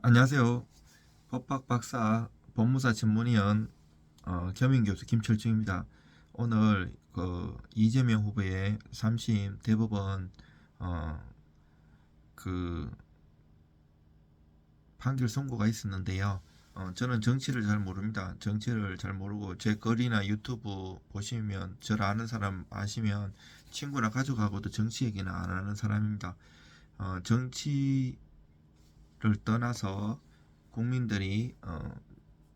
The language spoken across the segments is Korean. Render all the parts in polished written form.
안녕하세요. 법학 박사 법무사 전문위원 겸임교수 김철중입니다. 오늘 이재명 후보의 3심 대법원 그 판결 선고가 있었는데요. 저는 정치를 잘 모릅니다. 정치를 잘 모르고 제 글이나 유튜브 보시면 저를 아는 사람 아시면 친구나 가족하고도 정치 얘기는 안 하는 사람입니다. 정치를 떠나서 국민들이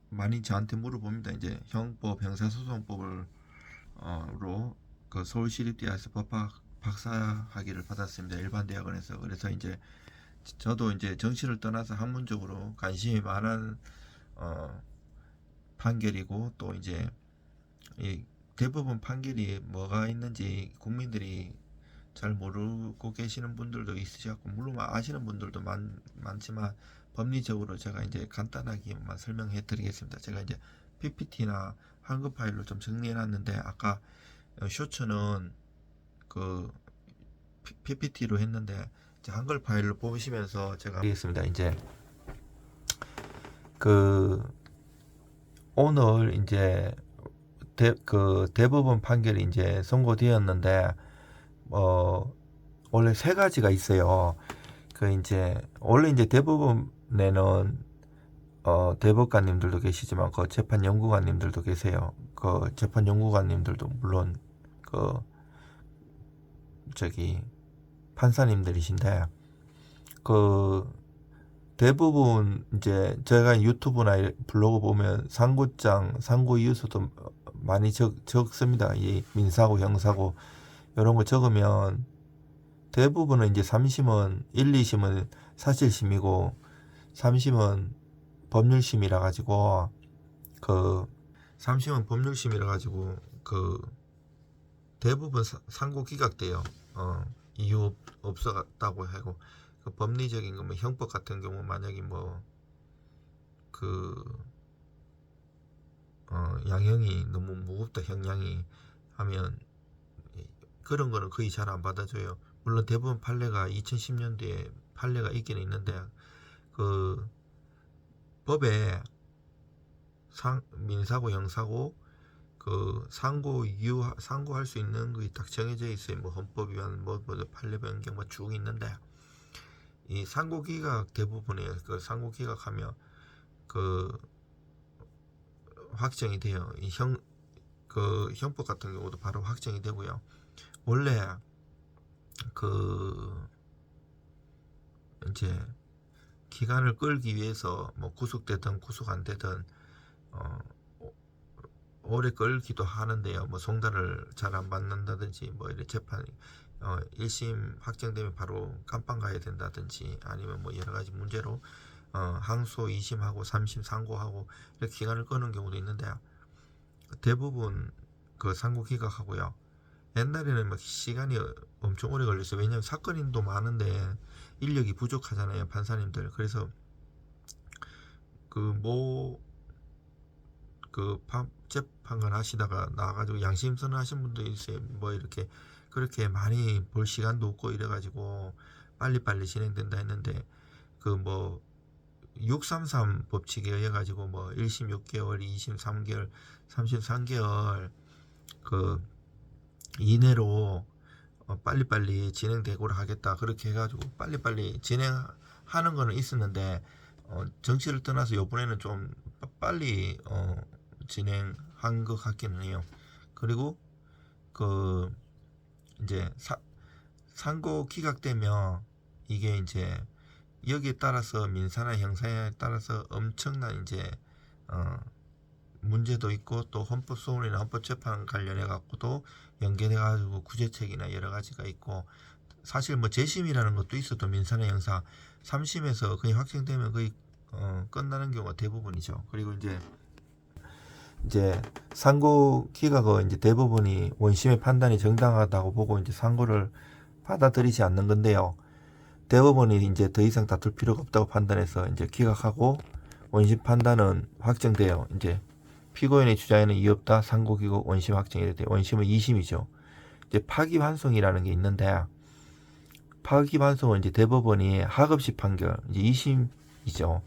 많이 저한테 물어봅니다. 이제 형법, 형사소송법을 로 서울시립대학에서 법학 박사학위를 받았습니다. 일반 대학원에서. 그래서 이제 저도 이제 정치를 떠나서 학문적으로 관심이 많은 판결이고, 또 이제 이 대법원 판결이 뭐가 있는지 국민들이 잘 모르고 계시는 분들도 있으셨고, 물론 아시는 분들도 많지만 법리적으로 제가 이제 간단하게만 설명해 드리겠습니다. 제가 이제 PPT나 한글 파일로 좀 정리해 놨는데, 아까 쇼츠는 그 PPT로 했는데 이제 한글 파일로 보시면서 제가 하겠습니다. 이제 오늘 이제 대법원 판결이 이제 선고되었는데, 원래 세 가지가 있어요. 이제 원래 이제 대법원에는 대법관님들도 계시지만 재판 연구관님들도 계세요. 재판 연구관님들도 물론 판사님들이신데, 대부분 이제 제가 유튜브나 블로그 보면 상고 이유서도 많이 적습니다. 이 민사고, 형사고 이런 거 적으면 대부분은 이제 3심은 1, 2심은 사실심이고 3심은 법률심이라 가지고 3심은 법률심이라 가지고 대부분 상고 기각돼요. 이유 없었다고 하고, 법리적인 거, 형법 같은 경우 만약에 양형이 너무 무겁다, 형량이 하면 그런 거는 거의 잘 안 받아줘요. 물론 대법원 판례가 2010년도에 판례가 있기는 있는데, 법에 민사고, 형사고 상고할 수 있는 것이 딱 정해져 있어요. 헌법 위반, 판례 변경 쭉 있는데, 이 상고 기각 대부분이에요. 상고 기각하면 확정이 돼요. 형법 같은 경우도 바로 확정이 되고요. 원래 이제 기간을 끌기 위해서 구속되든 구속 안 되든 오래 끌기도 하는데요. 송달을 잘 안 받는다든지, 이렇게 재판이 1심 확정되면 바로 감방 가야 된다든지, 아니면 여러 가지 문제로 항소 2심하고 3심 상고하고 이렇게 기간을 끄는 경우도 있는데, 대부분 상고 기각하고요. 옛날에는 시간이 엄청 오래 걸렸어요. 왜냐하면 사건인도 많은데 인력이 부족하잖아요, 판사님들. 그래서 재판관 하시다가 나와가지고 양심선언 하신 분도 있어요. 이렇게 그렇게 많이 볼 시간도 없고 이래가지고 빨리빨리 진행된다 했는데, 633 법칙에 의해 가지고 1심 6개월, 2심 3개월, 3심 3개월 이내로 빨리빨리 진행되고를 하겠다, 그렇게 해가지고 빨리빨리 진행하는 거는 있었는데, 정치를 떠나서 이번에는 좀 빨리 진행한 것 같기는 해요. 그리고 이제 상고 기각되면 이게 이제 여기에 따라서 민사나 형사에 따라서 엄청난 이제 문제도 있고, 또 헌법소원이나 헌법재판 관련해 갖고도 연계돼 가지고 구제책이나 여러 가지가 있고, 사실 재심이라는 것도 있어도 민사나 형사 3심에서 거의 확정되면 거의 끝나는 경우가 대부분이죠. 그리고 이제 상고 기각은 이제 대부분이 원심의 판단이 정당하다고 보고 이제 상고를 받아들이지 않는 건데요. 대법원이 이제 더 이상 다툴 필요가 없다고 판단해서 이제 기각하고, 원심 판단은 확정돼요. 이제 피고인의 주장에는 이유 없다, 상고 기각 원심 확정이 돼요. 원심은 2심이죠. 이제 파기환송이라는 게 있는데, 파기환송은 이제 대법원이 하급식 판결, 이제 2심이죠.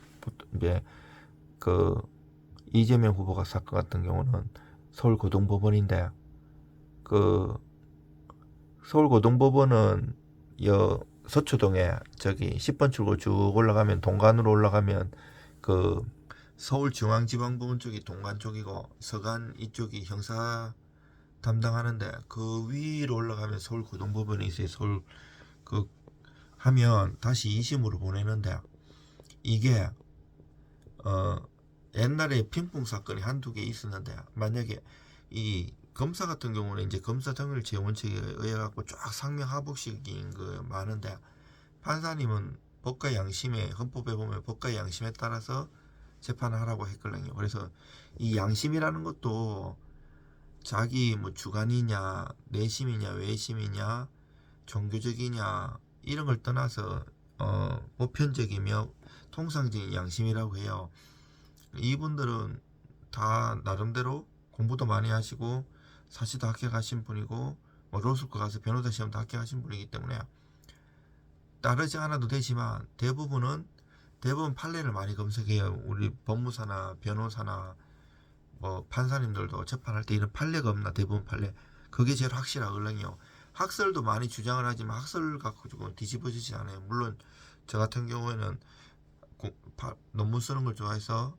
이제 그 이재명 후보가 사건 같은 경우는 서울고등법원인데 그 서울고등법원은 서초동에 저기 10번 출구 쭉 올라가면 동간으로 올라가면 그 서울중앙지방법원 쪽이 동간 쪽이고 서간 이쪽이 형사 담당하는데 그 위로 올라가면 서울고등법원이 있어요. 서울 그 하면 다시 2심으로 보내는데 이게 옛날에 핑퐁 사건이 한두 개 있었는데 만약에 이 검사 같은 경우는 이제 검사 등을 재원칙에 의해 갖고 쫙 상명하복식인 거 많은데 판사님은 법과 양심에 헌법에 보면 법과 양심에 따라서 재판을 하라고 했거든요. 그래서 이 양심이라는 것도 자기 뭐 주관이냐 내심이냐 외심이냐 종교적이냐 이런 걸 떠나서 보편적이며 통상적인 양심이라고 해요. 이분들은 다 나름대로 공부도 많이 하시고 사시도 합격하신 분이고 뭐 로스쿨 가서 변호사 시험도 합격하신 분이기 때문에 따르지 않아도 되지만 대부분 판례를 많이 검색해요. 우리 법무사나 변호사나 뭐 판사님들도 재판할 때 이런 판례가 없나 대부분 판례 그게 제일 확실하거든요. 학설도 많이 주장을 하지만 학설 갖고 뒤집어지지 않아요. 물론 저 같은 경우에는 논문 쓰는 걸 좋아해서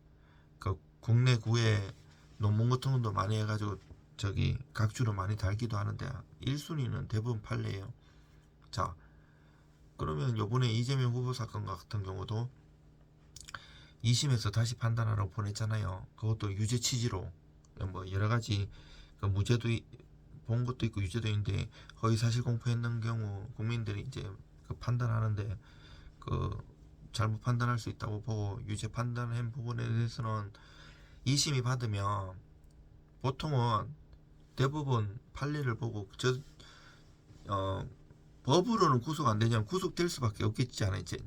그 국내 구에 논문 같은 것도 많이 해가지고 저기 각주로 많이 달기도 하는데 1순위는 대부분 판례예요. 자, 그러면 요번에 이재명 후보 사건 같은 경우도 2심에서 다시 판단하라고 보냈잖아요. 그것도 유죄 취지로 뭐 여러 가지 그 무죄도 본 것도 있고 유죄도 있는데 허위 사실 공표했는 경우 국민들이 이제 그 판단하는데 그 잘못 판단할 수 있다고 보고 유죄 판단한 부분에 대해서는 2심이 받으면 보통은 대부분 판례를 보고 법으로는 구속 안 되냐면 구속될 수밖에 없겠지 않아요. 이제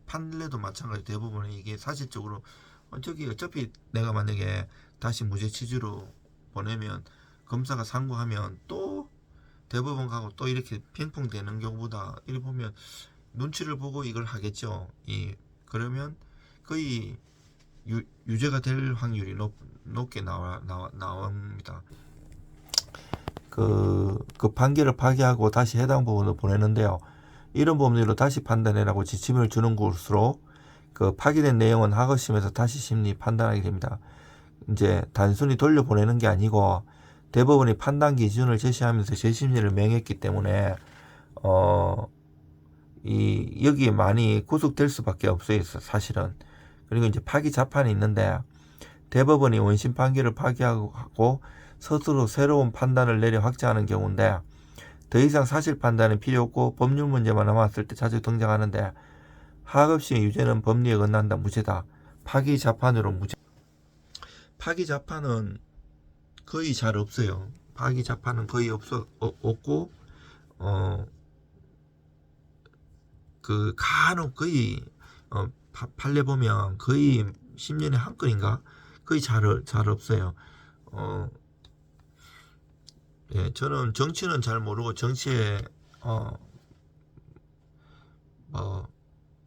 판례도 마찬가지 대부분 이게 사실적으로 어차피 내가 만약에 다시 무죄 취지로 보내면 검사가 상고하면 또 대법원 가고 또 이렇게 핑퐁 되는 경우보다 이렇게 보면 눈치를 보고 이걸 하겠죠. 그러면 거의 유죄가 될 확률이 높게 나옵니다. 그 판결을 파기하고 다시 해당 부분을 보내는데요. 이런 법리로 다시 판단해라고 지침을 주는 것으로 그 파기된 내용은 하급심에서 다시 심리 판단하게 됩니다. 이제 단순히 돌려보내는 게 아니고 대법원이 판단 기준을 제시하면서 재심리를 명했기 때문에 여기에 많이 구속될 수밖에 없어요. 사실은. 그리고 이제 파기 자판이 있는데 대법원이 원심 판결을 파기하고 스스로 새로운 판단을 내려 확정하는 경우인데 더 이상 사실 판단은 필요 없고 법률 문제만 남았을 때 자주 등장하는데 하급심의 유죄는 법리에 어긋난다 무죄다. 파기 자판으로 무죄. 파기 자판은 거의 잘 없어요. 파기 자판은 거의 없고 그 간혹 거의 판례 보면 거의 10년에 한 건인가 거의 잘 없어요. 예, 저는 정치는 잘 모르고 정치에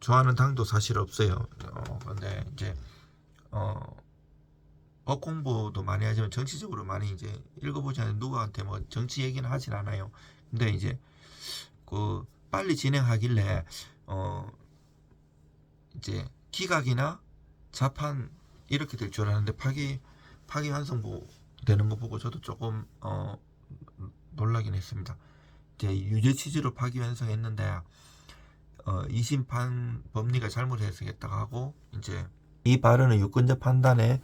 좋아하는 당도 사실 없어요. 근데 이제 법 공부도 많이 하지만 정치적으로 많이 이제 읽어보지 않으면 누구한테 뭐 정치 얘기는 하진 않아요. 근데 이제 그 빨리 진행하길래 이제 기각이나 자판 이렇게 될 줄 알았는데 파기 환송부 되는 거 보고 저도 조금 놀라긴 했습니다. 이제 유죄 취지로 파기 환송했는데 2심 법리가 잘못해석했다고 하고 이제 이 발언은 유권자 판단에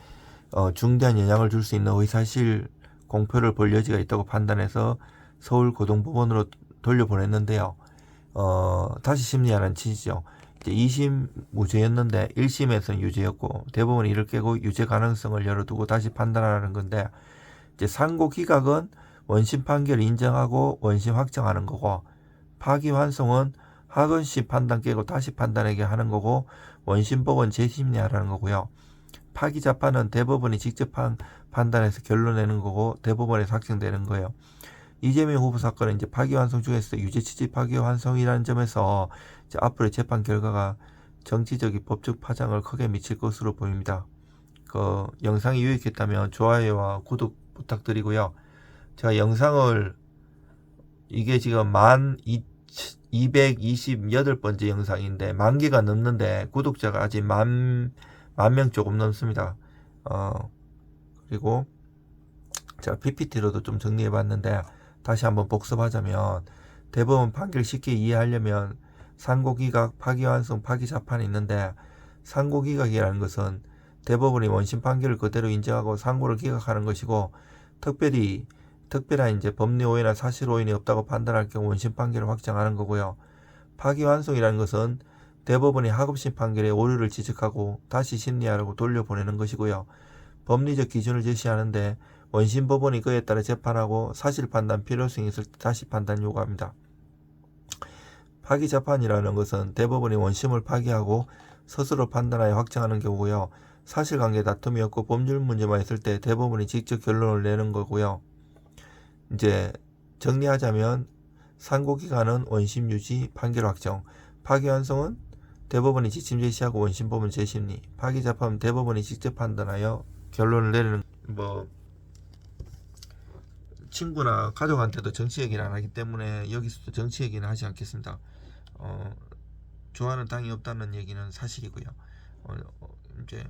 중대한 영향을 줄 수 있는 의사실 공표를 볼 여지가 있다고 판단해서 서울고등법원으로 돌려보냈는데요. 다시 심리하는 취지죠. 이제 2심 무죄였는데 1심에서는 유죄였고 대법원이 이를 깨고 유죄 가능성을 열어두고 다시 판단하는 건데 이제 상고 기각은 원심 판결을 인정하고 원심 확정하는 거고 파기 환송은 하급심 판단 깨고 다시 판단하게 하는 거고 원심 법원 재심리하라는 거고요. 파기 자판은 대법원이 직접 판단해서 결론 내는 거고 대법원에서 확정되는 거예요. 이재명 후보 사건은 이제 파기 환송 중에서 유죄 취지 파기 환송이라는 점에서 이제 앞으로의 재판 결과가 정치적인 법적 파장을 크게 미칠 것으로 보입니다. 그 영상이 유익했다면 좋아요와 구독 부탁드리고요. 제가 영상을 이게 지금 228번째 영상인데 10,000개가 넘는데 구독자가 아직 만 명 조금 넘습니다. 그리고 제가 PPT로도 좀 정리해 봤는데 다시 한번 복습하자면 대법원 판결 쉽게 이해하려면 상고기각, 파기환송, 파기자판이 있는데 상고기각이라는 것은 대법원이 원심 판결을 그대로 인정하고 상고를 기각하는 것이고 특별한 이제 법리 오해나 사실 오인이 없다고 판단할 경우 원심 판결을 확정하는 거고요. 파기환송이라는 것은 대법원이 하급심 판결의 오류를 지적하고 다시 심리하라고 돌려보내는 것이고요. 법리적 기준을 제시하는데 원심 법원이 그에 따라 재판하고 사실 판단 필요성이 있을 때 다시 판단 요구합니다. 파기재판이라는 것은 대법원이 원심을 파기하고 스스로 판단하여 확정하는 경우고요. 사실관계 다툼이 없고 법률 문제만 있을 때 대법원이 직접 결론을 내는 거고요. 이제 정리하자면 상고기간은 원심 유지, 판결 확정, 파기환송은 대법원이 지침 제시하고 원심 법원 재심리, 파기재판은 대법원이 직접 판단하여 결론을 내리는 친구나 가족한테도 정치 얘기를 안 하기 때문에 여기서도 정치 얘기는 하지 않겠습니다. 좋아하는 당이 없다는 얘기는 사실이고요. 이제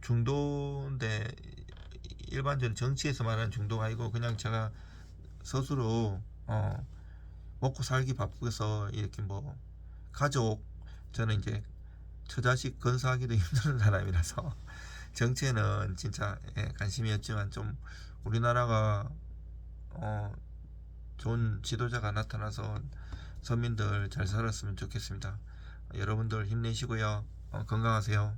중도인데 일반적인 정치에서 말하는 중도가 아니고 그냥 제가 스스로 먹고 살기 바쁘서 이렇게 가족, 저는 이제 처자식 건사하기도 힘든 사람이라서 정치에는 진짜 관심이 없지만 좀 우리나라가 좋은 지도자가 나타나서 서민들 잘 살았으면 좋겠습니다. 여러분들 힘내시고요. 건강하세요.